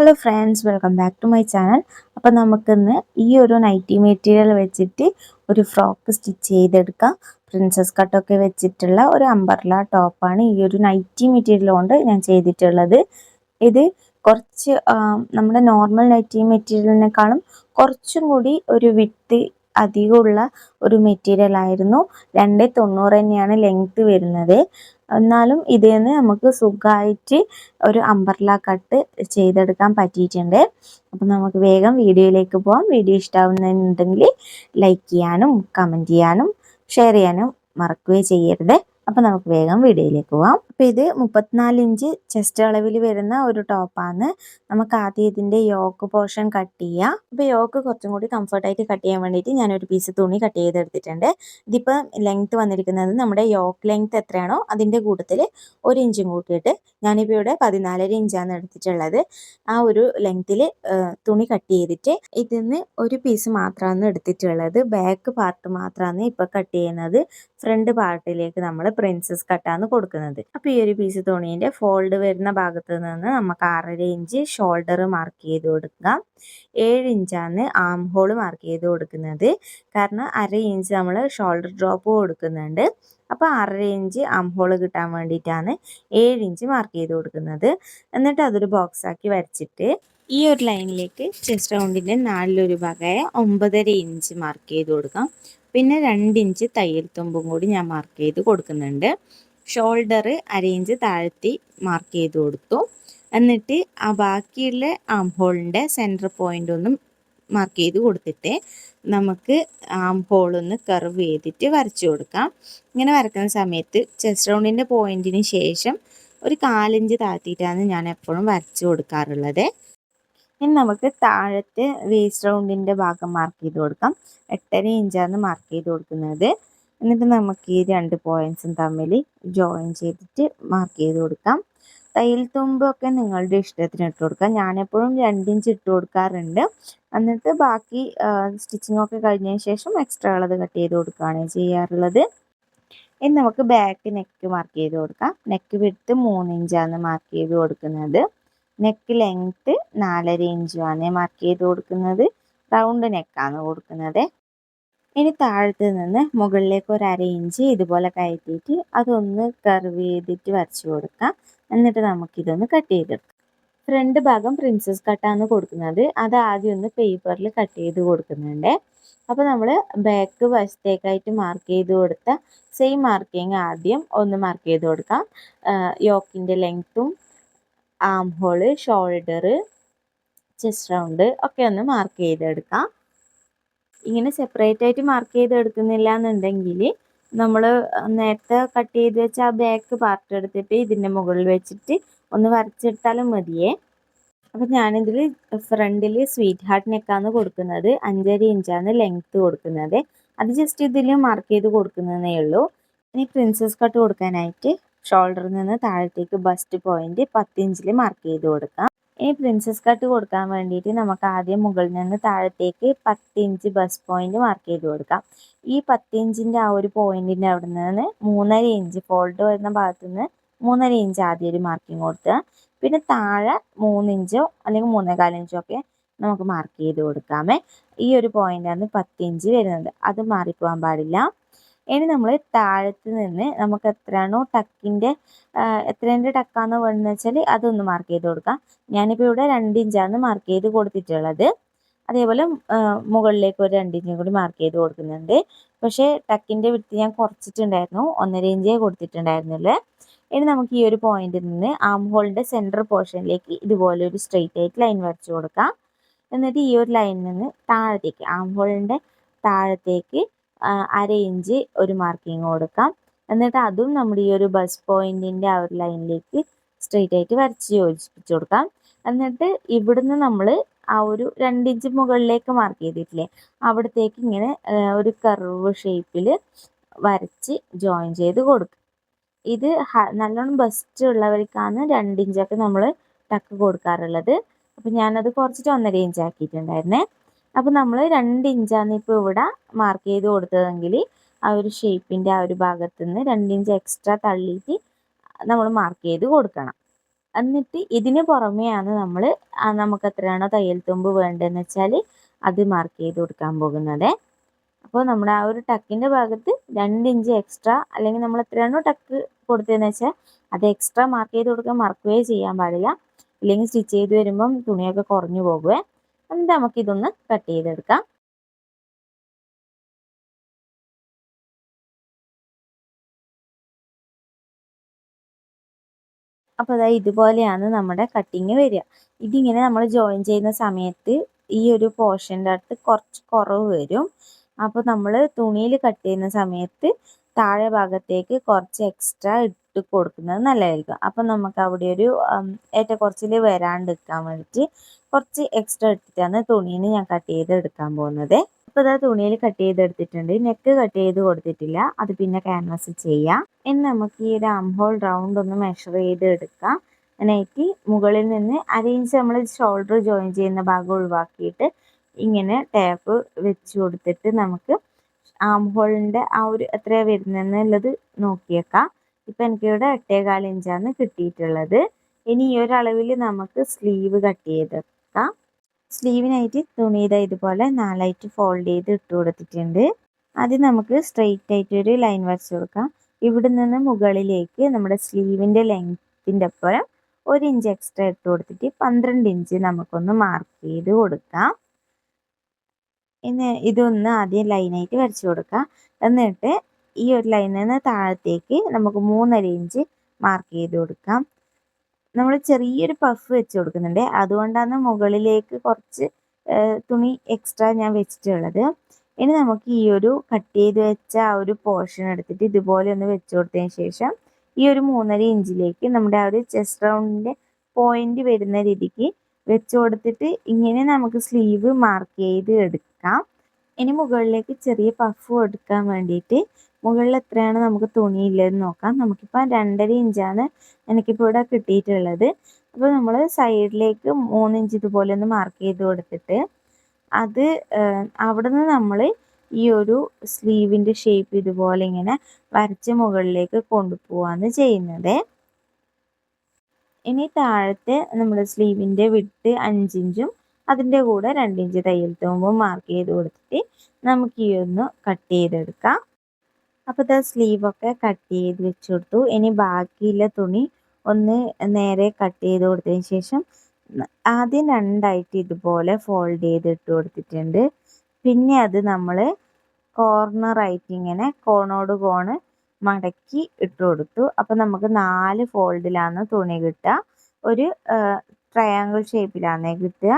Hello friends, welcome back to my channel. അപ്പോൾ നമുക്കിന്ന് ഈ ഒരു നൈറ്റി മെറ്റീരിയൽ വെച്ചിട്ട് ഒരു ഫ്രോക്ക് സ്റ്റിച്ച് ചെയ്തെടുക്കാം. പ്രിൻസസ് കട്ടൊക്കെ വെച്ചിട്ടുള്ള ഒരു അംബർല ടോപ്പാണ് ഈ ഒരു നൈറ്റി മെറ്റീരിയൽ കൊണ്ട് ഞാൻ ചെയ്തിട്ടുള്ളത്. ഇത് കുറച്ച് നമ്മുടെ നോർമൽ നൈറ്റി മെറ്റീരിയലിനേക്കാളും കുറച്ചും കൂടി ഒരു വിട്ട് അധികമുള്ള ഒരു മെറ്റീരിയൽ ആയിരുന്നു. 290 തന്നെയാണ് ലെങ്ത് വരുന്നത്. എന്നാലും ഇതിൽ നിന്ന് നമുക്ക് സുഖമായിട്ട് ഒരു അംബർല കട്ട് ചെയ്തെടുക്കാൻ പറ്റിയിട്ടുണ്ട്. അപ്പം നമുക്ക് വേഗം വീഡിയോയിലേക്ക് പോകാം. വീഡിയോ ഇഷ്ടമാവുന്നുണ്ടെങ്കിൽ ലൈക്ക് ചെയ്യാനും കമൻറ്റ് ചെയ്യാനും ഷെയർ ചെയ്യാനും മറക്കുകയും ചെയ്യരുത്. അപ്പം നമുക്ക് വേഗം വീഡിയോയിലേക്ക് പോകാം. അപ്പോൾ ഇത് 34 ഇഞ്ച് ചെസ്റ്റ് അളവിൽ വരുന്ന ഒരു ടോപ്പാണ്. നമുക്ക് ആദ്യം ഇതിൻ്റെ യോക്ക് പോർഷൻ കട്ട് ചെയ്യാം. അപ്പോൾ യോക്ക് കുറച്ചും കൂടി കംഫർട്ടായിട്ട് കട്ട് ചെയ്യാൻ വേണ്ടിയിട്ട് ഞാനൊരു പീസ് തുണി കട്ട് ചെയ്തെടുത്തിട്ടുണ്ട്. ഇതിപ്പോൾ ലെങ്ത്ത് വന്നിരിക്കുന്നത് നമ്മുടെ യോക്ക് ലെങ്ത്ത് എത്രയാണോ അതിൻ്റെ കൂട്ടത്തിൽ 1 ഇഞ്ചും കൂട്ടിയിട്ട് ഞാനിപ്പോൾ ഇവിടെ 14.5 ഇഞ്ചാണ് എടുത്തിട്ടുള്ളത്. ആ ഒരു ലെങ്ത്തിൽ തുണി കട്ട് ചെയ്തിട്ട് ഇതിന്ന് ഒരു പീസ് മാത്രമാണ് എടുത്തിട്ടുള്ളത്. ബാക്ക് പാർട്ട് മാത്രമാണ് ഇപ്പോൾ കട്ട് ചെയ്യുന്നത്. ഫ്രണ്ട് പാർട്ടിലേക്ക് നമ്മൾ പ്രിൻസസ് കട്ടാണ് കൊടുക്കുന്നത്. അപ്പോൾ ഈ ഒരു പീസ് തുണീൻ്റെ ഫോൾഡ് വരുന്ന ഭാഗത്ത് നിന്ന് നമുക്ക് 6.5 ഇഞ്ച് ഷോൾഡർ മാർക്ക് ചെയ്ത് കൊടുക്കാം. 7 ഇഞ്ചാണ് ആം ഹോൾ മാർക്ക് ചെയ്ത് കൊടുക്കുന്നത്. കാരണം 1/2 ഇഞ്ച് നമ്മൾ ഷോൾഡർ ഡ്രോപ്പ് കൊടുക്കുന്നുണ്ട്. അപ്പോൾ 6.5 ഇഞ്ച് ആം ഹോൾ കിട്ടാൻ വേണ്ടിയിട്ടാണ് 7 ഇഞ്ച് മാർക്ക് ചെയ്ത് കൊടുക്കുന്നത്. എന്നിട്ട് അതൊരു ബോക്സ് ആക്കി വരച്ചിട്ട് ഈ ഒരു ലൈനിലേക്ക് ചെസ്റ്റ് റൗണ്ടിൻ്റെ 4 ഭാഗമായ 9.5 ഇഞ്ച് മാർക്ക് ചെയ്ത് കൊടുക്കാം. പിന്നെ 2 ഇഞ്ച് തയ്യൽ തുമ്പും കൂടി ഞാൻ മാർക്ക് ചെയ്ത് കൊടുക്കുന്നുണ്ട്. ഷോൾഡർ 1/2 ഇഞ്ച് താഴ്ത്തി മാർക്ക് ചെയ്ത് കൊടുത്തു. എന്നിട്ട് ആ ബാക്കിയുള്ള ആം ഹോളിൻ്റെ സെൻറ്റർ പോയിൻ്റ് ഒന്നും മാർക്ക് ചെയ്ത് കൊടുത്തിട്ട് നമുക്ക് ആം ഹോളൊന്ന് കർവ് ചെയ്തിട്ട് വരച്ചു കൊടുക്കാം. ഇങ്ങനെ വരക്കുന്ന സമയത്ത് ചെസ്റ്റ് റൗണ്ടിൻ്റെ പോയിൻറ്റിന് ശേഷം ഒരു 4 ഇഞ്ച് താഴ്ത്തിയിട്ടാണ് ഞാൻ എപ്പോഴും വരച്ചു കൊടുക്കാറുള്ളത്. ഇനി നമുക്ക് താഴത്തെ വേസ്റ്റ് റൗണ്ടിൻ്റെ ഭാഗം മാർക്ക് ചെയ്ത് കൊടുക്കാം. 8.5 ഇഞ്ചാണ് മാർക്ക് ചെയ്ത് കൊടുക്കുന്നത്. എന്നിട്ട് നമുക്ക് ഈ 2 പോയിൻറ്റ്സും തമ്മിൽ ജോയിൻ ചെയ്തിട്ട് മാർക്ക് ചെയ്ത് കൊടുക്കാം. തയ്യൽ തുമ്പൊക്കെ നിങ്ങളുടെ ഇഷ്ടത്തിന് ഇട്ട് കൊടുക്കാം. ഞാനെപ്പോഴും 2 ഇഞ്ച് ഇട്ട് കൊടുക്കാറുണ്ട്. എന്നിട്ട് ബാക്കി സ്റ്റിച്ചിങ് ഒക്കെ കഴിഞ്ഞതിന് ശേഷം എക്സ്ട്രാ ഉള്ളത് കട്ട് ചെയ്ത് കൊടുക്കുകയാണ് ചെയ്യാറുള്ളത്. ഇനി നമുക്ക് ബാക്ക് നെക്ക് മാർക്ക് ചെയ്ത് കൊടുക്കാം. നെക്ക് വിഡ്ത്ത് 3 ഇഞ്ചാണ് മാർക്ക് ചെയ്ത് കൊടുക്കുന്നത്. നെക്ക് ലെങ്ത്ത് 4.5 ഇഞ്ചുമാണ് മാർക്ക് ചെയ്ത് കൊടുക്കുന്നത്. റൗണ്ട് നെക്കാണ് കൊടുക്കുന്നത്. ഇനി താഴത്ത് നിന്ന് മുകളിലേക്ക് ഒരു 1/2 ഇഞ്ച് ഇതുപോലെ കയറ്റിയിട്ട് അതൊന്ന് കർവ് ചെയ്തിട്ട് വരച്ചു കൊടുക്കാം. എന്നിട്ട് നമുക്കിതൊന്ന് കട്ട് ചെയ്തെടുക്കാം. ഫ്രണ്ട് ഭാഗം പ്രിൻസസ് കട്ടാണ് കൊടുക്കുന്നത്. അത് ആദ്യം ഒന്ന് പേപ്പറിൽ കട്ട് ചെയ്ത് കൊടുക്കുന്നുണ്ട്. അപ്പോൾ നമ്മൾ ബാക്ക് വശത്തേക്കായിട്ട് മാർക്ക് ചെയ്ത് കൊടുത്ത സെയിം മാർക്കിങ് ആദ്യം ഒന്ന് മാർക്ക് ചെയ്ത് കൊടുക്കാം. യോക്കിൻ്റെ ലെങ്ത്തും ആം ഹോള്, ഷോൾഡർ, ചെസ്റ്റ് റൗണ്ട് ഒക്കെ ഒന്ന് മാർക്ക് ചെയ്തെടുക്കാം. ഇങ്ങനെ സെപ്പറേറ്റ് ആയിട്ട് മാർക്ക് ചെയ്തെടുക്കുന്നില്ല എന്നുണ്ടെങ്കിൽ നമ്മൾ നേരത്തെ കട്ട് ചെയ്ത് വെച്ച ആ ബാക്ക് പാർട്ട് എടുത്തിട്ട് ഇതിൻ്റെ മുകളിൽ വെച്ചിട്ട് ഒന്ന് വരച്ചെടുത്താലും മതിയേ. അപ്പം ഞാനിതിൽ ഫ്രണ്ടിൽ സ്വീറ്റ് ഹാർട്ട് നെക്കാണ് കൊടുക്കുന്നത്. 5.5 ഇഞ്ചാണ് ലെങ്ത്ത് കൊടുക്കുന്നത്. അത് ജസ്റ്റ് ഇതിൽ മാർക്ക് ചെയ്ത് കൊടുക്കുന്നതേ ഉള്ളൂ. ഇനി പ്രിൻസസ് കട്ട് കൊടുക്കാനായിട്ട് ഷോൾഡറിൽ നിന്ന് താഴത്തേക്ക് ബസ്റ്റ് പോയിന്റ് 10 ഇഞ്ചിൽ മാർക്ക് ചെയ്ത് കൊടുക്കാം. ഇനി പ്രിൻസസ് കട്ട് കൊടുക്കാൻ വേണ്ടിയിട്ട് നമുക്ക് ആദ്യം മുകളിൽ നിന്ന് താഴത്തേക്ക് 10 ഇഞ്ച് ബസ്റ്റ് പോയിന്റ് മാർക്ക് ചെയ്ത് കൊടുക്കാം. ഈ 10 ഇഞ്ചിൻ്റെ ആ ഒരു പോയിന്റിൻ്റെ അവിടെ നിന്ന് 3.5 ഇഞ്ച് ഫോൾഡ് വരുന്ന ഭാഗത്ത് നിന്ന് 3.5 ഇഞ്ച് ആദ്യം ഒരു മാർക്കിങ് കൊടുക്കുക. പിന്നെ താഴെ 3 ഇഞ്ചോ അല്ലെങ്കിൽ 3.25 ഇഞ്ചോ ഒക്കെ നമുക്ക് മാർക്ക് ചെയ്ത് കൊടുക്കാമേ. ഈ ഒരു പോയിന്റാണ് 10 ഇഞ്ച് വരുന്നത്. അത് മാറിപ്പോകാൻ പാടില്ല. ഇനി നമ്മൾ താഴത്ത് നിന്ന് നമുക്ക് എത്രയാണോ ടക്കിൻ്റെ എത്രേൻ്റെ ടക്കാണോ വേണമെന്ന് വെച്ചാൽ അതൊന്ന് മാർക്ക് ചെയ്ത് കൊടുക്കാം. ഞാനിപ്പോൾ ഇവിടെ 2 ഇഞ്ചാണ് മാർക്ക് ചെയ്ത് കൊടുത്തിട്ടുള്ളത്. അതേപോലെ മുകളിലേക്ക് ഒരു 2 ഇഞ്ചും കൂടി മാർക്ക് ചെയ്ത് കൊടുക്കുന്നുണ്ട്. പക്ഷേ ടക്കിൻ്റെ വിഡ്ത്ത് ഞാൻ കുറച്ചിട്ടുണ്ടായിരുന്നു. 1.5 ഇഞ്ചേ കൊടുത്തിട്ടുണ്ടായിരുന്നുള്ളൂ. ഇനി നമുക്ക് ഈ ഒരു പോയിന്റിൽ നിന്ന് ആം ഹോളിൻ്റെ സെൻറ്റർ പോർഷനിലേക്ക് ഇതുപോലെ ഒരു സ്ട്രെയിറ്റ് ആയിട്ട് ലൈൻ വരച്ചു കൊടുക്കാം. എന്നിട്ട് ഈ ഒരു ലൈനിൽ നിന്ന് താഴത്തേക്ക് ആം ഹോളിൻ്റെ താഴത്തേക്ക് 1/2 ഇഞ്ച് ഒരു മാർക്കിങ് കൊടുക്കാം. എന്നിട്ട് അതും നമ്മുടെ ഈ ഒരു ബസ് പോയിന്റിൻ്റെ ആ ഒരു ലൈനിലേക്ക് സ്ട്രെയിറ്റ് ആയിട്ട് വരച്ച് യോജിപ്പിച്ച് കൊടുക്കാം. എന്നിട്ട് ഇവിടുന്ന് നമ്മൾ ആ ഒരു 2 ഇഞ്ച് മുകളിലേക്ക് മാർക്ക് ചെയ്തിട്ടില്ലേ, അവിടത്തേക്ക് ഇങ്ങനെ ഒരു കർവ് ഷേപ്പിൽ വരച്ച് ജോയിൻ ചെയ്ത് കൊടുക്കുക. ഇത് നല്ലോണം ബസ്റ്റ് ഉള്ളവർക്കാണ് 2 ഇഞ്ചൊക്കെ നമ്മൾ ടക്ക് കൊടുക്കാറുള്ളത്. അപ്പോൾ ഞാനത് കുറച്ചിട്ട് 1.5 ഇഞ്ച് ആക്കിയിട്ടുണ്ടായിരുന്നേ. അപ്പോൾ നമ്മൾ 2 ഇഞ്ചാണ് ഇപ്പോൾ ഇവിടെ മാർക്ക് ചെയ്ത് കൊടുത്തതെങ്കിൽ ആ ഒരു ഷേപ്പിൻ്റെ ആ ഒരു ഭാഗത്ത് നിന്ന് 2 ഇഞ്ച് എക്സ്ട്രാ തള്ളിയിട്ട് നമ്മൾ മാർക്ക് ചെയ്ത് കൊടുക്കണം. എന്നിട്ട് ഇതിന് പുറമെയാണ് നമ്മൾ നമുക്ക് എത്രയാണോ തയ്യൽ തുമ്പ് വേണ്ടതെന്ന് വെച്ചാൽ അത് മാർക്ക് ചെയ്ത് കൊടുക്കാൻ പോകുന്നത്. അപ്പോൾ നമ്മുടെ ആ ഒരു ടക്കിൻ്റെ ഭാഗത്ത് 2 ഇഞ്ച് എക്സ്ട്രാ, അല്ലെങ്കിൽ നമ്മൾ എത്രയാണോ ടക്ക് കൊടുത്തതെന്ന് വെച്ചാൽ അത് എക്സ്ട്രാ മാർക്ക് ചെയ്ത് കൊടുക്കാൻ മറക്കുകയോ ചെയ്യാൻ പാടില്ല. ഇല്ലെങ്കിൽ സ്റ്റിച്ച് ചെയ്ത് വരുമ്പം തുണിയൊക്കെ കുറഞ്ഞു പോകുമേ. എന്നിട്ട് നമുക്കിതൊന്ന് കട്ട് ചെയ്തെടുക്കാം. അപ്പോൾ അതായത് ഇതുപോലെയാണ് നമ്മുടെ കട്ടിങ് വരിക. ഇതിങ്ങനെ നമ്മൾ ജോയിൻ ചെയ്യുന്ന സമയത്ത് ഈ ഒരു പോർഷൻ്റെ അടുത്ത് കുറച്ച് കുറവ് വരും. അപ്പോൾ നമ്മൾ തുണിയിൽ കട്ട് ചെയ്യുന്ന സമയത്ത് താഴെ ഭാഗത്തേക്ക് കുറച്ച് എക്സ്ട്രാ ഇട്ട് കൊടുക്കുന്നത് നല്ലതായിരിക്കും. അപ്പം നമുക്ക് അവിടെ ഒരു ഏറ്റക്കുറച്ചിൽ വരാണ്ടിരിക്കാൻ വേണ്ടിയിട്ട് കുറച്ച് എക്സ്ട്രാ ഇട്ടിട്ടാണ് തുണീന് ഞാൻ കട്ട് ചെയ്ത് എടുക്കാൻ പോകുന്നത്. അപ്പോൾ ഇതാ തുണിയിൽ കട്ട് ചെയ്തെടുത്തിട്ടുണ്ട്. നെക്ക് കട്ട് ചെയ്ത് കൊടുത്തിട്ടില്ല, അത് പിന്നെ ക്യാൻവാസ് ചെയ്യാം. ഇനി നമുക്ക് ഈ ഒരു ആം ഹോൾ റൗണ്ട് ഒന്ന് മെഷർ ചെയ്ത് എടുക്കാം. അതിനായിട്ട് മുകളിൽ നിന്ന് 1/2 ഇഞ്ച് നമ്മൾ ഷോൾഡർ ജോയിൻ ചെയ്യുന്ന ഭാഗം ഒഴിവാക്കിയിട്ട് ഇങ്ങനെ ടാപ്പ് വെച്ച് കൊടുത്തിട്ട് നമുക്ക് ആം ഹോളിൻ്റെ ആ ഒരു എത്രയാണ് വരുന്നതെന്നുള്ളത് നോക്കിയേക്കാം. ഇപ്പം എനിക്കിവിടെ 8.25 ഇഞ്ചാണ് കിട്ടിയിട്ടുള്ളത്. ഇനി ഈ ഒരു അളവിൽ നമുക്ക് സ്ലീവ് കട്ട് ചെയ്തെടുക്കാം. സ്ലീവിനായിട്ട് തുണി ഇതുപോലെ 4ആയിട്ട് ഫോൾഡ് ചെയ്ത് ഇട്ട് കൊടുത്തിട്ടുണ്ട്. ആദ്യം നമുക്ക് സ്ട്രെയിറ്റ് ആയിട്ടൊരു ലൈൻ വരച്ച് കൊടുക്കാം. ഇവിടെ നിന്ന് മുകളിലേക്ക് നമ്മുടെ സ്ലീവിൻ്റെ ലെങ്ത്തിൻ്റെ ഒപ്പം 1 ഇഞ്ച് എക്സ്ട്രാ ഇട്ട് കൊടുത്തിട്ട് 12 ഇഞ്ച് നമുക്കൊന്ന് മാർക്ക് ചെയ്ത് കൊടുക്കാം. ഇനി ഇതൊന്ന് ആദ്യം ലൈനായിട്ട് വരച്ച് കൊടുക്കാം. എന്നിട്ട് ഈ ഒരു ലൈനിൽ നിന്ന് താഴത്തേക്ക് നമുക്ക് 3.5 ഇഞ്ച് മാർക്ക് ചെയ്ത് കൊടുക്കാം. നമ്മൾ ചെറിയൊരു പഫ് വെച്ച് കൊടുക്കുന്നുണ്ട്, അതുകൊണ്ടാണ് മുകളിലേക്ക് കുറച്ച് തുണി എക്സ്ട്രാ ഞാൻ വെച്ചിട്ടുള്ളത്. ഇനി നമുക്ക് ഈ ഒരു കട്ട് ചെയ്ത് വെച്ച ആ ഒരു പോർഷൻ എടുത്തിട്ട് ഇതുപോലെ ഒന്ന് വെച്ച് കൊടുത്തതിന് ശേഷം ഈ ഒരു 3.5 ഇഞ്ചിലേക്ക് നമ്മുടെ ആ ഒരു ചെസ്റ്റ് റൗണ്ടിൻ്റെ പോയിന്റ് വരുന്ന രീതിക്ക് വെച്ച് കൊടുത്തിട്ട് ഇങ്ങനെ നമുക്ക് സ്ലീവ് മാർക്ക് ചെയ്ത് എടുക്കാം. ഇനി മുകളിലേക്ക് ചെറിയ പഫ് എടുക്കാൻ വേണ്ടിയിട്ട് മുകളിൽ എത്രയാണ് നമുക്ക് തുണിയില്ലെന്ന് നോക്കാം. നമുക്കിപ്പോൾ 2.5 ഇഞ്ചാണ് എനിക്കിപ്പോൾ ഇവിടെ കിട്ടിയിട്ടുള്ളത്. അപ്പോൾ നമ്മൾ സൈഡിലേക്ക് 3 ഇഞ്ച് ഇതുപോലെ ഒന്ന് മാർക്ക് ചെയ്ത് കൊടുത്തിട്ട് അത് അവിടെ നിന്ന് നമ്മൾ ഈ ഒരു സ്ലീവിൻ്റെ ഷേപ്പ് ഇതുപോലെ ഇങ്ങനെ വരച്ച് മുകളിലേക്ക് കൊണ്ടുപോവാണ് ചെയ്യുന്നത്. ഇനി താഴത്തെ നമ്മുടെ സ്ലീവിൻ്റെ വിഡ്ത്ത് 5 ഇഞ്ചും അതിൻ്റെ കൂടെ 2 ഇഞ്ച് തയ്യൽ തുമ്പും മാർക്ക് ചെയ്ത് കൊടുത്തിട്ട് നമുക്ക് ഈ ഒന്ന് കട്ട് ചെയ്തെടുക്കാം. അപ്പോൾ ഇത് സ്ലീവൊക്കെ കട്ട് ചെയ്ത് വെച്ച് കൊടുത്തു. ഇനി ബാക്കിയുള്ള തുണി ഒന്ന് നേരെ കട്ട് ചെയ്ത് കൊടുത്തതിന് ശേഷം ആദ്യം 2ആയിട്ട് ഇതുപോലെ ഫോൾഡ് ചെയ്ത് ഇട്ട് കൊടുത്തിട്ടുണ്ട്. പിന്നെ അത് നമ്മൾ കോർണറായിട്ട് ഇങ്ങനെ കോണോട് കോണ് മടക്കി ഇട്ട് കൊടുത്തു. അപ്പോൾ നമുക്ക് 4 ഫോൾഡിലാണ് തുണി കിട്ടുക. ഒരു ട്രയാങ്കിൾ ഷേപ്പിലാണ് കിട്ടുക.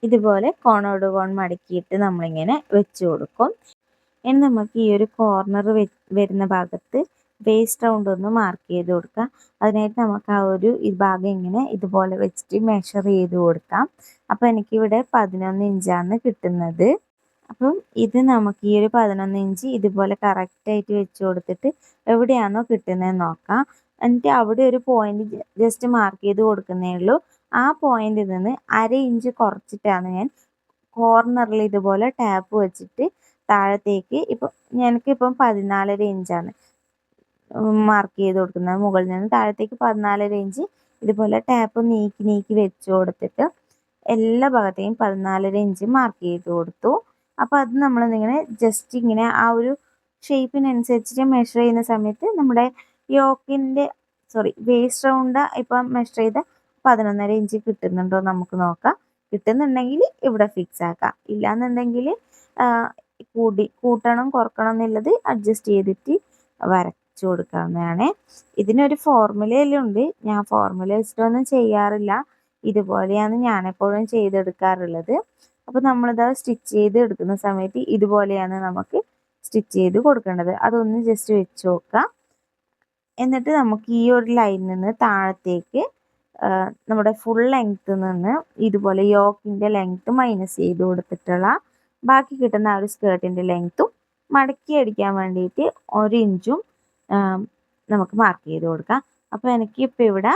ഇതുപോലെ കോണോട് കോൺ മടക്കിയിട്ട് നമ്മളിങ്ങനെ വെച്ച് കൊടുക്കും. ഇനി നമുക്ക് ഈ ഒരു കോർണർ വരുന്ന ഭാഗത്ത് വേസ്റ്റ് റൗണ്ട് ഒന്ന് മാർക്ക് ചെയ്ത് കൊടുക്കാം. അതിനായിട്ട് നമുക്ക് ആ ഒരു ഈ ഭാഗം ഇങ്ങനെ ഇതുപോലെ വെച്ചിട്ട് മെഷർ ചെയ്ത് കൊടുക്കാം. അപ്പോൾ എനിക്കിവിടെ 11 ഇഞ്ചാണ് കിട്ടുന്നത്. അപ്പം ഇത് നമുക്ക് ഈ ഒരു 11 ഇഞ്ച് ഇതുപോലെ കറക്റ്റായിട്ട് വെച്ച് കൊടുത്തിട്ട് എവിടെയാണോ കിട്ടുന്നതെന്ന് നോക്കാം. എന്നിട്ട് അവിടെ ഒരു പോയിന്റ് ജസ്റ്റ് മാർക്ക് ചെയ്ത് കൊടുക്കുന്നേ ഉള്ളൂ. ആ പോയിന്റിൽ നിന്ന് 1/2 ഇഞ്ച് കുറച്ചിട്ടാണ് ഞാൻ കോർണറിൽ ഇതുപോലെ ടാപ്പ് വെച്ചിട്ട് താഴത്തേക്ക് എനിക്കിപ്പം 14.5 ഇഞ്ചാണ് മാർക്ക് ചെയ്ത് കൊടുക്കുന്നത്. മുകളിൽ നിന്ന് താഴത്തേക്ക് 14.5 ഇഞ്ച് ഇതുപോലെ ടാപ്പ് നീക്കി നീക്കി വെച്ച് കൊടുത്തിട്ട് എല്ലാ ഭാഗത്തേക്കും 14.5 ഇഞ്ച് മാർക്ക് ചെയ്ത് കൊടുത്തു. അപ്പോൾ അത് നമ്മളിങ്ങനെ ജസ്റ്റ് ഇങ്ങനെ ആ ഒരു ഷേപ്പിനനുസരിച്ചിട്ട് മെഷർ ചെയ്യുന്ന സമയത്ത് നമ്മുടെ വേസ്റ്റ് റൗണ്ട് ഇപ്പം മെഷർ ചെയ്ത 11.5 ഇഞ്ച് കിട്ടുന്നുണ്ടോ നമുക്ക് നോക്കാം. കിട്ടുന്നുണ്ടെങ്കിൽ ഇവിടെ ഫിക്സ് ആക്കാം. ഇല്ലാന്നുണ്ടെങ്കിൽ കൂട്ടണം കുറക്കണം എന്നുള്ളത് അഡ്ജസ്റ്റ് ചെയ്തിട്ട് വരച്ചു കൊടുക്കാവുന്നതാണ്. ഇതിനൊരു ഫോർമുലയെല്ലാം ഉണ്ട്. ഞാൻ ഫോർമുല വെച്ചിട്ടൊന്നും ചെയ്യാറില്ല. ഇതുപോലെയാണ് ഞാനെപ്പോഴും ചെയ്തെടുക്കാറുള്ളത്. അപ്പോൾ നമ്മളിത് സ്റ്റിച്ച് ചെയ്ത് എടുക്കുന്ന സമയത്ത് ഇതുപോലെയാണ് നമുക്ക് സ്റ്റിച്ച് ചെയ്ത് കൊടുക്കേണ്ടത്. അതൊന്ന് ജസ്റ്റ് വെച്ച് നോക്കാം. എന്നിട്ട് നമുക്ക് ഈ ഒരു ലൈനിൽ നിന്ന് താഴത്തേക്ക് നമ്മുടെ ഫുൾ ലെങ്ത്ത് നിന്ന് ഇതുപോലെ യോക്കിൻ്റെ ലെങ്ത്ത് മൈനസ് ചെയ്ത് കൊടുത്തിട്ടുള്ള ബാക്കി കിട്ടുന്ന ആ ഒരു സ്കേർട്ടിൻ്റെ ലെങ്ത്തും മടക്കി അടിക്കാൻ വേണ്ടിയിട്ട് 1 ഇഞ്ചും നമുക്ക് മാർക്ക് ചെയ്ത് കൊടുക്കാം. അപ്പോൾ എനിക്കിപ്പോൾ ഇവിടെ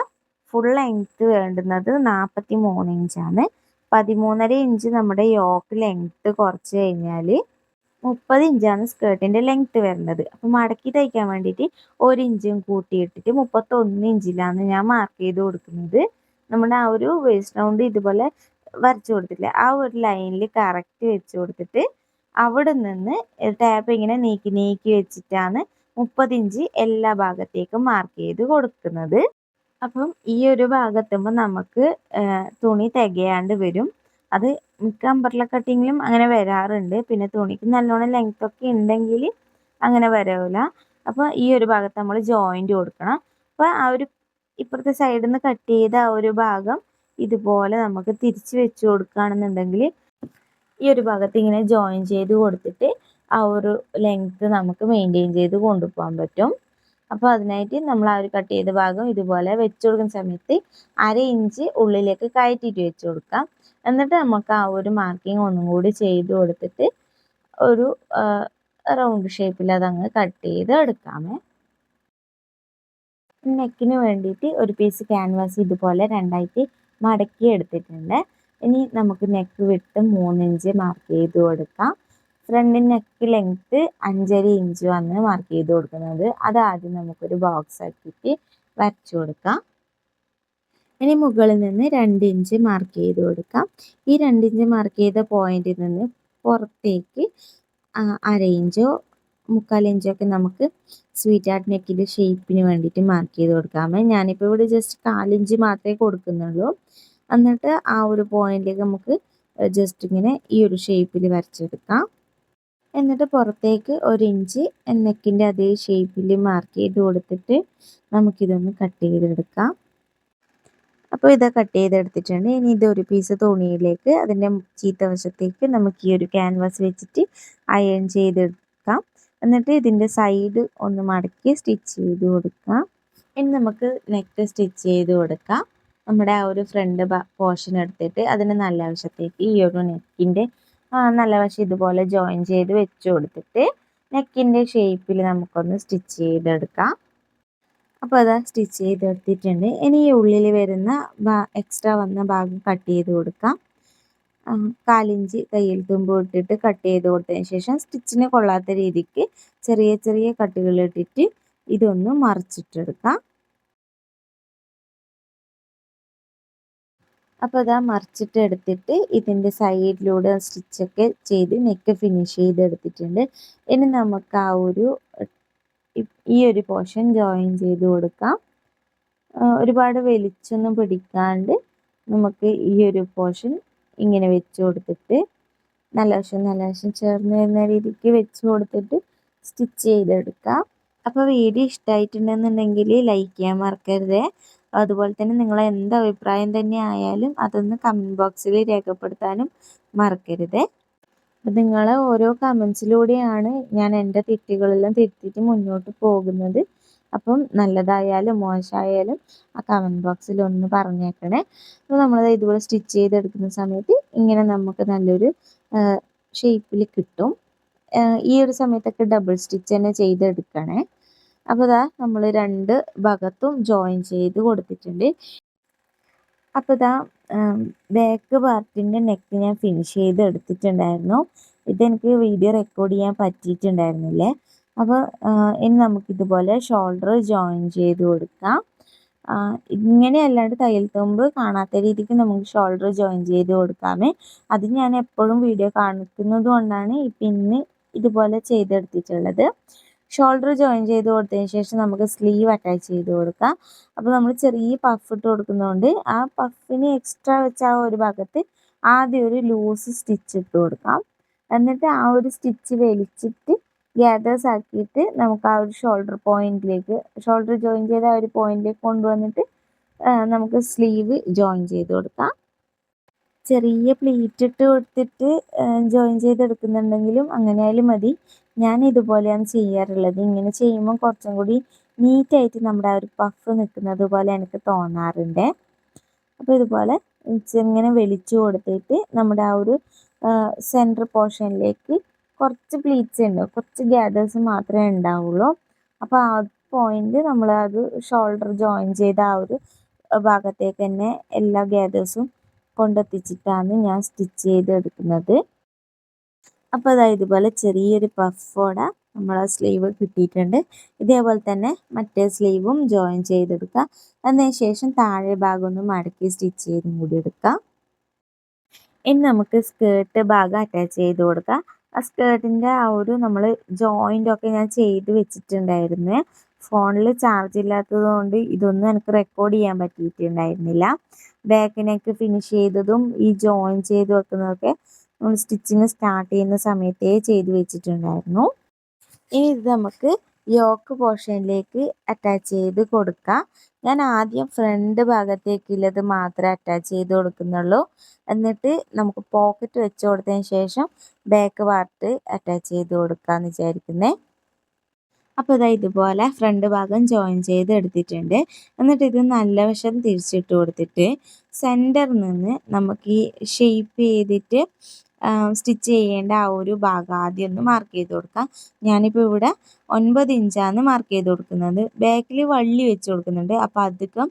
ഫുൾ ലെങ്ത്ത് വേണ്ടുന്നത് 43 ഇഞ്ചാണ്. 13.5 ഇഞ്ച് നമ്മുടെ യോക്ക് ലെങ്ത്ത് കുറച്ച് കഴിഞ്ഞാൽ 30 ഇഞ്ചാണ് സ്കേർട്ടിൻ്റെ ലെങ്ത്ത് വരുന്നത്. അപ്പോൾ മടക്കി തയ്ക്കാൻ വേണ്ടിയിട്ട് 1 ഇഞ്ചും കൂട്ടിയിട്ടിട്ട് 31 ഇഞ്ചിലാണ് ഞാൻ മാർക്ക് ചെയ്ത് കൊടുക്കുന്നത്. നമ്മുടെ ആ ഒരു വേസ്റ്റ് റൗണ്ട് ഇതുപോലെ വരച്ചു കൊടുത്തിട്ടില്ലേ, ആ ഒരു ലൈനിൽ കറക്റ്റ് വെച്ച് കൊടുത്തിട്ട് അവിടെ നിന്ന് ടാപ്പ് ഇങ്ങനെ നീക്കി നീക്കി വെച്ചിട്ടാണ് 30 ഇഞ്ച് എല്ലാ ഭാഗത്തേക്കും മാർക്ക് ചെയ്ത് കൊടുക്കുന്നത്. അപ്പം ഈ ഒരു ഭാഗത്തുമ്പോൾ നമുക്ക് തുണി തികയാണ്ട് വരും. അത് മിക്ക അമ്പർല കട്ടിങ്ങിലും അങ്ങനെ വരാറുണ്ട്. പിന്നെ തുണിക്ക് നല്ലോണം ലെങ്ത് ഒക്കെ ഉണ്ടെങ്കിൽ അങ്ങനെ വരില്ല. അപ്പോൾ ഈ ഒരു ഭാഗത്ത് നമ്മൾ ജോയിൻറ്റ് കൊടുക്കണം. അപ്പോൾ ആ ഒരു ഇപ്പുറത്തെ സൈഡിൽ നിന്ന് കട്ട് ചെയ്ത ആ ഒരു ഭാഗം ഇതുപോലെ നമുക്ക് തിരിച്ച് വെച്ച് കൊടുക്കുകയാണെന്നുണ്ടെങ്കിൽ ഈ ഒരു ഭാഗത്ത് ഇങ്ങനെ ജോയിൻ ചെയ്ത് കൊടുത്തിട്ട് ആ ഒരു ലെങ്ത്ത് നമുക്ക് മെയിൻറ്റെയിൻ ചെയ്ത് കൊണ്ടുപോകാൻ പറ്റും. അപ്പോൾ അതിനായിട്ട് നമ്മൾ ആ ഒരു കട്ട് ചെയ്ത ഭാഗം ഇതുപോലെ വെച്ച് കൊടുക്കുന്ന സമയത്ത് 1/2 ഇഞ്ച് ഉള്ളിലേക്ക് കയറ്റിയിട്ട് വെച്ച് കൊടുക്കാം. എന്നിട്ട് നമുക്ക് ആ ഒരു മാർക്കിങ് ഒന്നും കൂടി ചെയ്ത് കൊടുത്തിട്ട് ഒരു റൗണ്ട് ഷേപ്പിൽ അതങ്ങ് കട്ട് ചെയ്ത് എടുക്കാമേ. നെക്കിന് വേണ്ടിയിട്ട് ഒരു പീസ് ക്യാൻവാസ് ഇതുപോലെ രണ്ടായിട്ട് മടക്കി എടുത്തിട്ടുണ്ട്. ഇനി നമുക്ക് നെക്ക് വിട്ട് 3 ഇഞ്ച് മാർക്ക് ചെയ്ത് കൊടുക്കാം. ഫ്രണ്ട് നെക്ക് ലെങ്ത്ത് 5.5 ഇഞ്ചുമാണ് മാർക്ക് ചെയ്ത് കൊടുക്കുന്നത്. അതാദ്യം നമുക്കൊരു ബോക്സ് ആക്കിയിട്ട് വരച്ചു കൊടുക്കാം. ഇനി മുകളിൽ നിന്ന് 2 ഇഞ്ച് മാർക്ക് ചെയ്ത് കൊടുക്കാം. ഈ 2 ഇഞ്ച് മാർക്ക് ചെയ്ത പോയിന്റിൽ നിന്ന് പുറത്തേക്ക് 1/2 ഇഞ്ചോ 3/4 ഇഞ്ചൊക്കെ നമുക്ക് സ്വീറ്റ് ആർട്ട് നെക്കിൻ്റെ ഷേപ്പിന് വേണ്ടിയിട്ട് മാർക്ക് ചെയ്ത് കൊടുക്കാമേ. ഞാനിപ്പോൾ ഇവിടെ ജസ്റ്റ് 1/4 ഇഞ്ച് മാത്രമേ കൊടുക്കുന്നുള്ളൂ. എന്നിട്ട് ആ ഒരു പോയിന്റിലേക്ക് നമുക്ക് ജസ്റ്റ് ഇങ്ങനെ ഈ ഒരു ഷേപ്പിൽ വരച്ചെടുക്കാം. എന്നിട്ട് പുറത്തേക്ക് 1 ഇഞ്ച് നെക്കിൻ്റെ അതേ ഷേപ്പിൽ മാർക്ക് ചെയ്ത് കൊടുത്തിട്ട് നമുക്കിതൊന്ന് കട്ട് ചെയ്തെടുക്കാം. അപ്പോൾ ഇത് കട്ട് ചെയ്തെടുത്തിട്ടുണ്ട്. ഇനി ഇതൊരു പീസ് തുണിയിലേക്ക് അതിൻ്റെ ചീത്ത വശത്തേക്ക് നമുക്ക് ഈ ഒരു ക്യാൻവാസ് വെച്ചിട്ട് അയൺ ചെയ്തെടുക്കാം. എന്നിട്ട് ഇതിൻ്റെ സൈഡ് ഒന്ന് മടക്കി സ്റ്റിച്ച് ചെയ്ത് കൊടുക്കാം. ഇനി നമുക്ക് നെക്ക് സ്റ്റിച്ച് ചെയ്ത് കൊടുക്കാം. നമ്മുടെ ആ ഒരു ഫ്രണ്ട് പോർഷൻ എടുത്തിട്ട് അതിന് നല്ല വശത്തേക്ക് ഈ ഒരു നെക്കിൻ്റെ നല്ല വശം ഇതുപോലെ ജോയിൻ ചെയ്ത് വെച്ച് കൊടുത്തിട്ട് നെക്കിൻ്റെ ഷേപ്പിൽ നമുക്കൊന്ന് സ്റ്റിച്ച് ചെയ്തെടുക്കാം. അപ്പോൾ അത് സ്റ്റിച്ച് ചെയ്തെടുത്തിട്ടുണ്ട്. ഇനി ഈ ഉള്ളിൽ വരുന്ന എക്സ്ട്രാ വന്ന ഭാഗം കട്ട് ചെയ്ത് കൊടുക്കാം. 1/4 ഇഞ്ച് തയ്യൽ തുമ്പ് ഇട്ടിട്ട് കട്ട് ചെയ്ത് കൊടുത്തതിന് ശേഷം സ്റ്റിച്ചിന് കൊള്ളാത്ത രീതിക്ക് ചെറിയ ചെറിയ കട്ടുകൾ ഇട്ടിട്ട് ഇതൊന്ന് മറിച്ചിട്ടെടുക്കാം. അപ്പോൾ അതാ മറിച്ചിട്ട് എടുത്തിട്ട് ഇതിൻ്റെ സൈഡിലൂടെ സ്റ്റിച്ചൊക്കെ ചെയ്ത് നെക്ക് ഫിനിഷ് ചെയ്തെടുത്തിട്ടുണ്ട്. ഇനി നമുക്ക് ആ ഒരു ഈ ഒരു പോർഷൻ ജോയിൻ ചെയ്ത് കൊടുക്കാം. ഒരുപാട് വലിച്ചൊന്നും പിടിക്കാണ്ട് നമുക്ക് ഈ ഒരു പോർഷൻ ഇങ്ങനെ വെച്ച് കൊടുത്തിട്ട് നല്ല വശം ചേർന്ന് വരുന്ന രീതിക്ക് വെച്ച് കൊടുത്തിട്ട് സ്റ്റിച്ച് ചെയ്തെടുക്കാം. അപ്പോൾ വീഡിയോ ഇഷ്ടമായിട്ടുണ്ടെന്നുണ്ടെങ്കിൽ ലൈക്ക് ചെയ്യാൻ മറക്കരുത്. അതുപോലെ തന്നെ നിങ്ങളെ എന്ത് അഭിപ്രായം തന്നെ ആയാലും അതൊന്ന് കമൻറ്റ് ബോക്സിൽ രേഖപ്പെടുത്താനും മറക്കരുത്. അപ്പം നിങ്ങളെ ഓരോ കമൻസിലൂടെയാണ് ഞാൻ എൻ്റെ തെറ്റുകളെല്ലാം തിരുത്തിയിട്ട് മുന്നോട്ട് പോകുന്നത്. അപ്പം നല്ലതായാലും മോശമായാലും ആ കമൻറ്റ് ബോക്സിൽ ഒന്ന് പറഞ്ഞേക്കണേ. അപ്പോൾ നമ്മളത് ഇതുപോലെ സ്റ്റിച്ച് ചെയ്തെടുക്കുന്ന സമയത്ത് ഇങ്ങനെ നമുക്ക് നല്ലൊരു ഷേപ്പിൽ കിട്ടും. ഈ ഒരു സമയത്തൊക്കെ ഡബിൾ സ്റ്റിച്ച് തന്നെ ചെയ്തെടുക്കണേ. അപ്പോൾ ഇതാ നമ്മൾ 2 ഭാഗത്തും ജോയിൻ ചെയ്ത് കൊടുത്തിട്ടുണ്ട്. അപ്പോൾ ഇതാ ബാക്ക് പാർട്ടിൻ്റെ നെക്ക് ഞാൻ ഫിനിഷ് ചെയ്ത് എടുത്തിട്ടുണ്ടായിരുന്നു. ഇതെനിക്ക് വീഡിയോ റെക്കോർഡ് ചെയ്യാൻ പറ്റിയിട്ടുണ്ടായിരുന്നില്ലേ. അപ്പോൾ ഇനി നമുക്കിതുപോലെ ഷോൾഡർ ജോയിൻ ചെയ്ത് കൊടുക്കാം. ഇങ്ങനെ അല്ലാണ്ട് തയ്യൽ തുമ്പ് കാണാത്ത രീതിക്ക് നമുക്ക് ഷോൾഡർ ജോയിൻ ചെയ്ത് കൊടുക്കാമേ. അത് ഞാൻ എപ്പോഴും വീഡിയോ കാണിക്കുന്നത് കൊണ്ടാണ് ഇപ്പം ഇന്ന് ഇതുപോലെ ചെയ്തെടുത്തിട്ടുള്ളത്. ഷോൾഡർ ജോയിൻ ചെയ്ത് കൊടുത്തതിന് ശേഷം നമുക്ക് സ്ലീവ് അറ്റാച്ച് ചെയ്ത് കൊടുക്കാം. അപ്പോൾ നമ്മൾ ചെറിയ പഫ് ഇട്ട് കൊടുക്കുന്നതുകൊണ്ട് ആ പഫിന് എക്സ്ട്രാ വെച്ച ആ ഒരു ഭാഗത്ത് ആദ്യം ഒരു ലൂസ് സ്റ്റിച്ച് ഇട്ട് കൊടുക്കാം. എന്നിട്ട് ആ ഒരു സ്റ്റിച്ച് വലിച്ചിട്ട് ഗ്യാദേഴ്സ് ആക്കിയിട്ട് നമുക്ക് ആ ഒരു ഷോൾഡർ ജോയിൻ ചെയ്ത ആ ഒരു പോയിന്റിലേക്ക് കൊണ്ടുവന്നിട്ട് നമുക്ക് സ്ലീവ് ജോയിൻ ചെയ്ത് കൊടുക്കാം. ചെറിയ പ്ലീറ്റ് ഇട്ട് കൊടുത്തിട്ട് ജോയിൻ ചെയ്തെടുക്കുന്നുണ്ടെങ്കിലും അങ്ങനെ ആയാലും മതി. ഞാൻ ഇതുപോലെയാണ് ചെയ്യാറുള്ളത്. ഇങ്ങനെ ചെയ്യുമ്പോൾ കുറച്ചും കൂടി നീറ്റായിട്ട് നമ്മുടെ ആ ഒരു പഫ് നിൽക്കുന്നത് പോലെ എനിക്ക് തോന്നാറുണ്ട്. അപ്പോൾ ഇതുപോലെ ഇങ്ങനെ വലിച്ചു കൊടുത്തിട്ട് നമ്മുടെ ആ ഒരു സെൻറ്റർ പോർഷനിലേക്ക് കുറച്ച് പ്ലീറ്റ്സ് ഉണ്ട്, കുറച്ച് ഗ്യാദേഴ്സ് മാത്രമേ ഉണ്ടാവുള്ളൂ. അപ്പോൾ ആ പോയിന്റ് നമ്മൾ അത് ഷോൾഡർ ജോയിൻ ചെയ്ത ആ ഒരു ഭാഗത്തേക്ക് തന്നെ എല്ലാ ഗ്യാദേഴ്സും കൊണ്ടെത്തിച്ചിട്ടാണ് ഞാൻ സ്റ്റിച്ച് ചെയ്തെടുക്കുന്നത്. അപ്പോൾ അതാ ഇതുപോലെ ചെറിയൊരു പഫോടെ നമ്മളെ സ്ലീവ് കിട്ടിയിട്ടുണ്ട്. ഇതേപോലെ തന്നെ മറ്റേ സ്ലീവും ജോയിൻ ചെയ്തെടുക്കുക. അതിനുശേഷം താഴെ ഭാഗം ഒന്ന് മടക്കി സ്റ്റിച്ച് ചെയ്തും കൂടി എടുക്കാം. ഇനി നമുക്ക് സ്കേർട്ട് ഭാഗം അറ്റാച്ച് ചെയ്ത് കൊടുക്കാം. ആ സ്കേർട്ടിൻ്റെ ആ ഒരു നമ്മൾ ജോയിൻ്റ് ഒക്കെ ഞാൻ ചെയ്ത് വെച്ചിട്ടുണ്ടായിരുന്നു. ഫോണിൽ ചാർജ് ഇല്ലാത്തത് കൊണ്ട് ഇതൊന്നും എനിക്ക് റെക്കോർഡ് ചെയ്യാൻ പറ്റിയിട്ടുണ്ടായിരുന്നില്ല. ബാക്ക് നെക്ക് ഫിനിഷ് ചെയ്തതും ഈ ജോയിൻ ചെയ്ത് വെക്കുന്നതൊക്കെ നമ്മൾ സ്റ്റിച്ചിങ് സ്റ്റാർട്ട് ചെയ്യുന്ന സമയത്തേ ചെയ്ത് വെച്ചിട്ടുണ്ടായിരുന്നു. ഇനി ഇത് നമുക്ക് യോക്ക് പോർഷനിലേക്ക് അറ്റാച്ച് ചെയ്ത് കൊടുക്കാം. ഞാൻ ആദ്യം ഫ്രണ്ട് ഭാഗത്തേക്കുള്ളത് മാത്രമേ അറ്റാച്ച് ചെയ്ത് കൊടുക്കുന്നുള്ളൂ. എന്നിട്ട് നമുക്ക് പോക്കറ്റ് വെച്ച് കൊടുത്തതിന് ശേഷം ബാക്ക് പാർട്ട് അറ്റാച്ച് ചെയ്ത് കൊടുക്കാമെന്ന് വിചാരിക്കുന്നേ. അപ്പോൾ ഇതാ ഇതുപോലെ ഫ്രണ്ട് ഭാഗം ജോയിൻ ചെയ്ത് എടുത്തിട്ടുണ്ട്. എന്നിട്ട് ഇത് നല്ല വശം തിരിച്ചിട്ട് കൊടുത്തിട്ട് സെൻറ്ററിൽ നിന്ന് നമുക്ക് ഈ ഷേപ്പ് ചെയ്തിട്ട് സ്റ്റിച്ച് ചെയ്യേണ്ട ആ ഒരു ഭാഗം ആദ്യം ഒന്ന് മാർക്ക് ചെയ്ത് കൊടുക്കാം. ഞാനിപ്പോൾ ഇവിടെ 9 ഇഞ്ചാണ് മാർക്ക് ചെയ്ത് കൊടുക്കുന്നത്. ബാക്കിൽ വള്ളി വെച്ച് കൊടുക്കുന്നുണ്ട്. അപ്പോൾ അധികം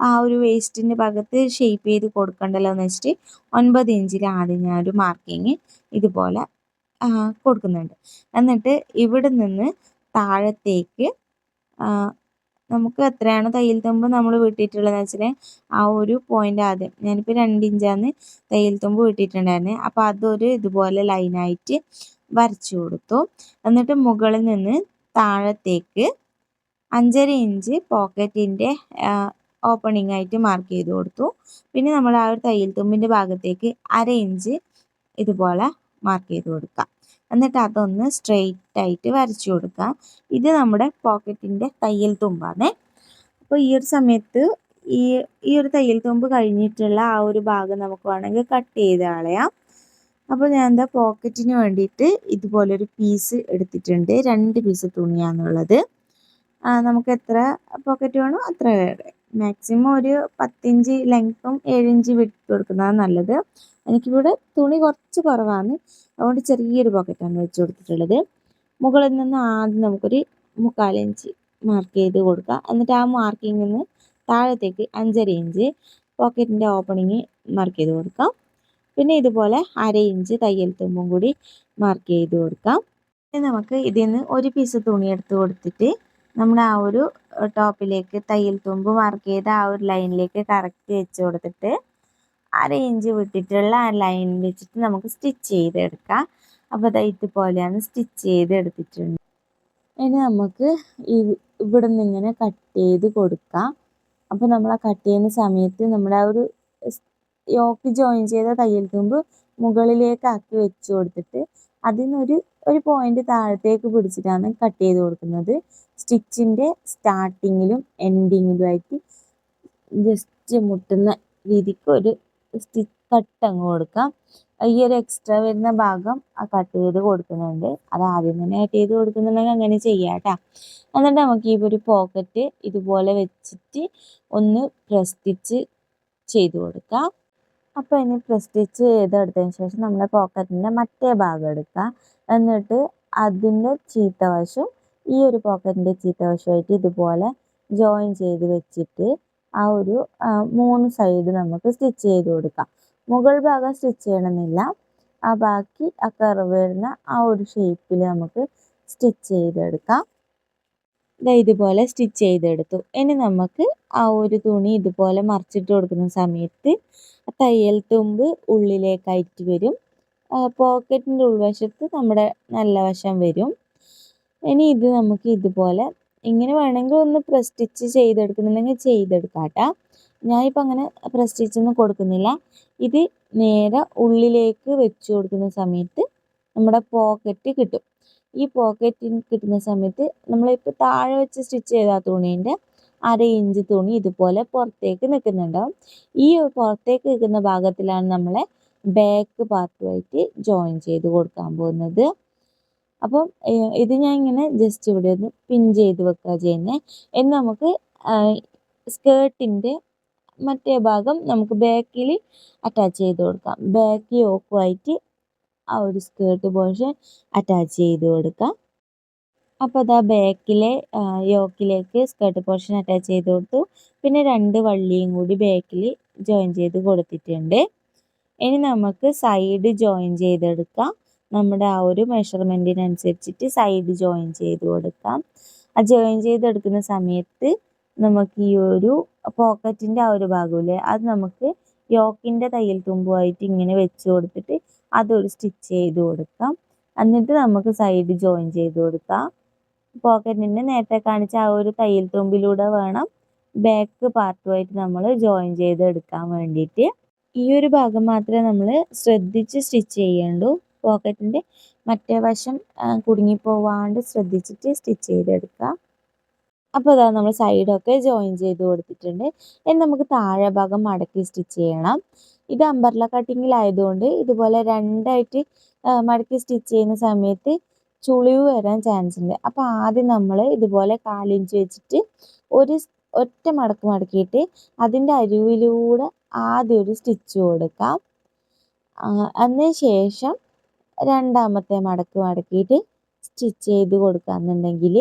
ആ ഒരു വേസ്റ്റിൻ്റെ ഭാഗത്ത് ഷേപ്പ് ചെയ്ത് കൊടുക്കണ്ടല്ലോ എന്ന് വെച്ചിട്ട് 9 ഇഞ്ചിൽ ആദ്യം ഞാനൊരു മാർക്കിങ് ഇതുപോലെ കൊടുക്കുന്നുണ്ട്. എന്നിട്ട് ഇവിടെ നിന്ന് താഴത്തേക്ക് നമുക്ക് എത്രയാണ് തയ്യൽ തുമ്പ് നമ്മൾ വിട്ടിട്ടുള്ളതെന്ന് വെച്ചാൽ ആ ഒരു പോയിൻ്റ് ആദ്യം ഞാനിപ്പോൾ 2 ഇഞ്ചാണ് തയ്യൽ തുമ്പ് വിട്ടിട്ടുണ്ടായിരുന്നത്. അപ്പോൾ അതൊരു ഇതുപോലെ ലൈനായിട്ട് വരച്ചു കൊടുത്തു. എന്നിട്ട് മുകളിൽ നിന്ന് താഴത്തേക്ക് 5.5 ഇഞ്ച് പോക്കറ്റിൻ്റെ ഓപ്പണിംഗ് ആയിട്ട് മാർക്ക് ചെയ്ത് കൊടുത്തു. പിന്നെ നമ്മൾ ആ ഒരു തയ്യൽ തുമ്പിൻ്റെ ഭാഗത്തേക്ക് 1/2 ഇഞ്ച് ഇതുപോലെ മാർക്ക് ചെയ്ത് കൊടുക്കാം. എന്നിട്ട് അതൊന്ന് സ്ട്രെയിറ്റ് ആയിട്ട് വരച്ചു കൊടുക്കാം. ഇത് നമ്മുടെ പോക്കറ്റിൻ്റെ തയ്യൽ തുമ്പാണ്. അപ്പോൾ ഈ ഒരു സമയത്ത് ഈ ഒരു തയ്യൽ തുമ്പ് കഴിഞ്ഞിട്ടുള്ള ആ ഒരു ഭാഗം നമുക്ക് വേണമെങ്കിൽ കട്ട് ചെയ്ത് കളയാം. അപ്പോൾ ഞാൻ എന്താ പോക്കറ്റിന് വേണ്ടിയിട്ട് ഇതുപോലൊരു പീസ് എടുത്തിട്ടുണ്ട്. 2 പീസ് തുണിയാണുള്ളത്. നമുക്ക് എത്ര പോക്കറ്റ് വേണോ അത്ര മാക്സിമം ഒരു 10 ഇഞ്ച് ലെങ്ത്തും 7 ഇഞ്ച് വിട്ട് കൊടുക്കുന്നതാണ് നല്ലത്. എനിക്കിവിടെ തുണി കുറച്ച് കുറവാണ്, അതുകൊണ്ട് ചെറിയൊരു പോക്കറ്റാണ് വെച്ച് കൊടുത്തിട്ടുള്ളത്. മുകളിൽ നിന്ന് ആദ്യം നമുക്കൊരു 3/4 ഇഞ്ച് മാർക്ക് ചെയ്ത് കൊടുക്കുക. എന്നിട്ട് ആ മാർക്കിങ്ങിൽ നിന്ന് താഴത്തേക്ക് 5.5 ഇഞ്ച് പോക്കറ്റിൻ്റെ ഓപ്പണിങ് മാർക്ക് ചെയ്ത് കൊടുക്കാം. പിന്നെ ഇതുപോലെ 1/2 ഇഞ്ച് തയ്യൽ തുമ്പും കൂടി മാർക്ക് ചെയ്ത് കൊടുക്കാം. ഇനി നമുക്ക് ഇതിൽ നിന്ന് ഒരു പീസ് തുണി എടുത്ത് കൊടുത്തിട്ട് നമ്മുടെ ആ ഒരു ടോപ്പിലേക്ക് തയ്യൽ തുമ്പ് മാർക്ക് ചെയ്ത ആ ഒരു ലൈനിലേക്ക് കറക്റ്റ് വെച്ച് കൊടുത്തിട്ട് 1/2 ഇഞ്ച് വിട്ടിട്ടുള്ള ആ ലൈൻ വെച്ചിട്ട് നമുക്ക് സ്റ്റിച്ച് ചെയ്തെടുക്കാം. അപ്പോൾ അത് ഇതുപോലെയാണ് സ്റ്റിച്ച് ചെയ്തെടുത്തിട്ടുണ്ട്. ഇനി നമുക്ക് ഇവിടെ നിന്ന് ഇങ്ങനെ കട്ട് ചെയ്ത് കൊടുക്കാം. അപ്പോൾ നമ്മൾ ആ കട്ട് ചെയ്യുന്ന സമയത്ത് നമ്മുടെ ആ ഒരു യോക്ക് ജോയിൻ ചെയ്ത തയ്യൽ തുമ്പ് മുകളിലേക്ക് ആക്കി വെച്ച് കൊടുത്തിട്ട് അതിനൊരു പോയിന്റ് താഴത്തേക്ക് പിടിച്ചിട്ടാണ് കട്ട് ചെയ്ത് കൊടുക്കുന്നത്. സ്റ്റിച്ചിൻ്റെ സ്റ്റാർട്ടിങ്ങിലും എൻഡിങ്ങിലുമായിട്ട് ജസ്റ്റ് മുട്ടുന്ന രീതിക്ക് ഒരു സ്റ്റിച്ച് കട്ട് അങ്ങ് കൊടുക്കാം. ഈ ഒരു എക്സ്ട്രാ വരുന്ന ഭാഗം കട്ട് ചെയ്ത് കൊടുക്കുന്നുണ്ട്. അത് ആദ്യം തന്നെ കട്ട് ചെയ്ത് കൊടുക്കുന്നുണ്ടെങ്കിൽ അങ്ങനെ ചെയ്യാം കേട്ടോ. എന്നിട്ട് നമുക്ക് ഈ ഒരു പോക്കറ്റ് ഇതുപോലെ വെച്ചിട്ട് ഒന്ന് പ്രസ് സ്റ്റിച്ച് ചെയ്ത് കൊടുക്കാം. അപ്പോൾ ഇനി പ്രസ് സ്റ്റിച്ച് ചെയ്തെടുത്തതിന് ശേഷം നമ്മുടെ പോക്കറ്റിൻ്റെ മറ്റേ ഭാഗം എടുക്കുക. എന്നിട്ട് അതിൻ്റെ ചീത്ത വശം ഈ ഒരു പോക്കറ്റിൻ്റെ ചീത്ത വശമായിട്ട് ഇതുപോലെ ജോയിൻ ചെയ്ത് വെച്ചിട്ട് ആ ഒരു 3 സൈഡ് നമുക്ക് സ്റ്റിച്ച് ചെയ്ത് കൊടുക്കാം. മുകൾ ഭാഗം സ്റ്റിച്ച് ചെയ്യണമെന്നില്ല, ആ ബാക്കി ആ കർവ് വരുന്ന ആ ഒരു ഷേപ്പിൽ നമുക്ക് സ്റ്റിച്ച് ചെയ്തെടുക്കാം. ഇതുപോലെ സ്റ്റിച്ച് ചെയ്തെടുത്തു. ഇനി നമുക്ക് ആ ഒരു തുണി ഇതുപോലെ മറിച്ചിട്ട് കൊടുക്കുന്ന സമയത്ത് തയ്യൽ തുമ്പ് ഉള്ളിലേക്കായിട്ട് വരും. പോക്കറ്റിൻ്റെ ഉൾവശത്ത് നമ്മുടെ നല്ല വശം വരും. ഇനി ഇത് നമുക്ക് ഇതുപോലെ ഇങ്ങനെ വേണമെങ്കിൽ ഒന്ന് പ്രസ് സ്റ്റിച്ച് ചെയ്തെടുക്കുന്നുണ്ടെങ്കിൽ ചെയ്തെടുക്കാം കേട്ടോ. ഞാനിപ്പോൾ അങ്ങനെ പ്രസ് സ്റ്റിച്ചൊന്നും കൊടുക്കുന്നില്ല. ഇത് നേരെ ഉള്ളിലേക്ക് വെച്ച് കൊടുക്കുന്ന സമയത്ത് നമ്മുടെ പോക്കറ്റ് കിട്ടും. ഈ പോക്കറ്റിന് കിട്ടുന്ന സമയത്ത് നമ്മളിപ്പോൾ താഴെ വെച്ച് സ്റ്റിച്ച് ചെയ്ത തുണീൻ്റെ 1/2 ഇഞ്ച് തുണി ഇതുപോലെ പുറത്തേക്ക് നിൽക്കുന്നുണ്ടാവും. ഈ പുറത്തേക്ക് നിൽക്കുന്ന ഭാഗത്തിലാണ് നമ്മളെ ബാക്ക് പാർട്ടുമായിട്ട് ജോയിൻ ചെയ്ത് കൊടുക്കാൻ പോകുന്നത്. അപ്പം ഇത് ഞാൻ ഇങ്ങനെ ജസ്റ്റ് ഇവിടെ ഒന്ന് പിൻ ചെയ്ത് വെക്കുക ചെയ്യുന്നത്. ഇനി നമുക്ക് സ്കേർട്ടിൻ്റെ മറ്റേ ഭാഗം നമുക്ക് ബാക്കിൽ അറ്റാച്ച് ചെയ്ത് കൊടുക്കാം. ബാക്ക് യോക്കുമായിട്ട് ആ ഒരു സ്കേർട്ട് പോർഷൻ അറ്റാച്ച് ചെയ്ത് കൊടുക്കാം. അപ്പോൾ അതാ ബാക്കിലെ യോക്കിലേക്ക് സ്കേർട്ട് പോർഷൻ അറ്റാച്ച് ചെയ്ത് കൊടുത്തു. പിന്നെ 2 വള്ളിയും കൂടി ബാക്കിൽ ജോയിൻ ചെയ്ത് കൊടുത്തിട്ടുണ്ട്. ഇനി നമുക്ക് സൈഡ് ജോയിൻ ചെയ്തെടുക്കാം. നമ്മുടെ ആ ഒരു മെഷർമെൻറ്റിനനുസരിച്ചിട്ട് സൈഡ് ജോയിൻ ചെയ്ത് കൊടുക്കാം. ആ ജോയിൻ ചെയ്തെടുക്കുന്ന സമയത്ത് നമുക്ക് ഈ ഒരു പോക്കറ്റിൻ്റെ ആ ഒരു ഭാഗമില്ലേ അത് നമുക്ക് യോക്കിൻ്റെ തയ്യൽ തുമ്പുമായിട്ട് ഇങ്ങനെ വെച്ച് കൊടുത്തിട്ട് അതൊരു സ്റ്റിച്ച് ചെയ്ത് കൊടുക്കാം. എന്നിട്ട് നമുക്ക് സൈഡ് ജോയിൻ ചെയ്ത് കൊടുക്കാം. പോക്കറ്റിൻ്റെ നേരത്തെ കാണിച്ച ആ ഒരു തയ്യൽ തുമ്പിലൂടെ വേണം ബാക്ക് പാർട്ടുമായിട്ട് നമ്മൾ ജോയിൻ ചെയ്തെടുക്കാൻ വേണ്ടിയിട്ട്. ഈ ഒരു ഭാഗം മാത്രമേ നമ്മൾ ശ്രദ്ധിച്ച് സ്റ്റിച്ച് ചെയ്യേണ്ടൂ. പോക്കറ്റിൻ്റെ മറ്റേ വശം കുടുങ്ങിപ്പോവാണ്ട് ശ്രദ്ധിച്ചിട്ട് സ്റ്റിച്ച് ചെയ്തെടുക്കാം. അപ്പോൾ അതാ നമ്മൾ സൈഡൊക്കെ ജോയിൻ ചെയ്ത് കൊടുത്തിട്ടുണ്ട്. ഇനി നമുക്ക് താഴെ ഭാഗം മടക്കി സ്റ്റിച്ച് ചെയ്യണം. ഇത് അംബർല കട്ടിങ്ങിലായതുകൊണ്ട് ഇതുപോലെ രണ്ടായിട്ട് മടക്കി സ്റ്റിച്ച് ചെയ്യുന്ന സമയത്ത് ചുളിവ് വരാൻ ചാൻസ് ഉണ്ട്. അപ്പോൾ ആദ്യം നമ്മൾ ഇതുപോലെ 1/4 ഇഞ്ച് വെച്ചിട്ട് ഒറ്റ മടക്ക് മടക്കിയിട്ട് അതിൻ്റെ അരികിലൂടെ ആദ്യം ഒരു സ്റ്റിച്ച് കൊടുക്കാം. അതിന് ശേഷം രണ്ടാമത്തെ മടക്ക് മടക്കിയിട്ട് സ്റ്റിച്ച് ചെയ്ത് കൊടുക്കുകയെന്നുണ്ടെങ്കിൽ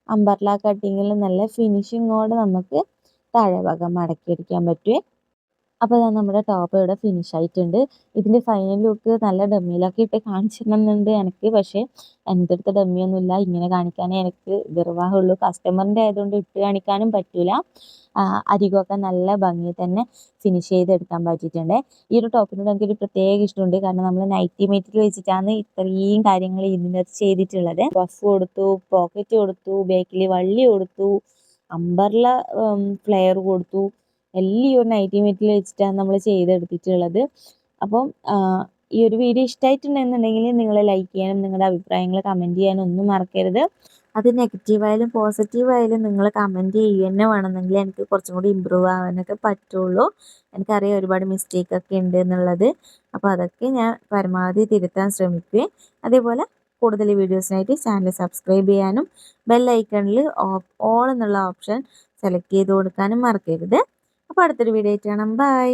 അംബർല കട്ടിങ്ങിൽ നല്ല ഫിനിഷിങ്ങോടെ നമുക്ക് താഴെ ഭാഗം മടക്കിയെടുക്കാൻ പറ്റുമേ. അപ്പോൾ നമ്മുടെ ടോപ്പ് ഇവിടെ ഫിനിഷ് ആയിട്ടുണ്ട്. ഇതിൻ്റെ ഫൈനൽ ലുക്ക് നല്ല ഡമ്മിയിലൊക്കെ ഇട്ട് കാണിച്ചിരുന്നുണ്ട് എനിക്ക്. പക്ഷേ എൻ്റെ അടുത്ത് ഡമ്മിയൊന്നുമില്ല. ഇങ്ങനെ കാണിക്കാനേ എനിക്ക് നിർവാഹമുള്ളൂ. കസ്റ്റമറിൻ്റെ ആയതുകൊണ്ട് ഇട്ട് കാണിക്കാനും പറ്റില്ല. അരികൊക്കെ നല്ല ഭംഗി തന്നെ ഫിനിഷ് ചെയ്തെടുക്കാൻ പറ്റിയിട്ടുണ്ട്. ഈ ഒരു ടോപ്പിനോട് എനിക്കൊരു പ്രത്യേക ഇഷ്ടമുണ്ട്. കാരണം നമ്മൾ നൈറ്റി മെറ്റീരിയൽ വെച്ചിട്ടാണ് ഇത്രയും കാര്യങ്ങൾ ഇതിനകത്ത് ചെയ്തിട്ടുള്ളത്. പഫ് കൊടുത്തു, പോക്കറ്റ് കൊടുത്തു, ബാക്കിൽ വള്ളി കൊടുത്തു, അംബർല ഫ്ലെയർ കൊടുത്തു. എല്ലാം ഈ ഒരു നൈറ്റി മെറ്റീരിയൽ വെച്ചിട്ടാണ് നമ്മൾ ചെയ്തെടുത്തിട്ടുള്ളത്. അപ്പം ഈ ഒരു വീഡിയോ ഇഷ്ടമായിട്ടുണ്ടെന്നുണ്ടെങ്കിൽ നിങ്ങൾ ലൈക്ക് ചെയ്യാനും നിങ്ങളുടെ അഭിപ്രായങ്ങൾ കമൻറ്റ് ചെയ്യാനും ഒന്നും മറക്കരുത്. അത് നെഗറ്റീവായാലും പോസിറ്റീവായാലും നിങ്ങൾ കമൻറ്റ് ചെയ്യുക തന്നെ വേണമെന്നെങ്കിൽ എനിക്ക് കുറച്ചും കൂടി ഇമ്പ്രൂവ് ആവാനൊക്കെ പറ്റുള്ളൂ. എനിക്കറിയാം ഒരുപാട് മിസ്റ്റേക്കൊക്കെ ഉണ്ട് എന്നുള്ളത്. അപ്പോൾ അതൊക്കെ ഞാൻ പരമാവധി തിരുത്താൻ ശ്രമിക്കുകയും അതേപോലെ കൂടുതൽ വീഡിയോസിനായിട്ട് ചാനൽ സബ്സ്ക്രൈബ് ചെയ്യാനും ബെൽ ഐക്കണിൽ ഓൾ എന്നുള്ള ഓപ്ഷൻ സെലക്ട് ചെയ്ത് കൊടുക്കാനും മറക്കരുത്. അപ്പോൾ അടുത്തൊരു വീഡിയോ ആയിട്ട് കാണാം. ബൈ.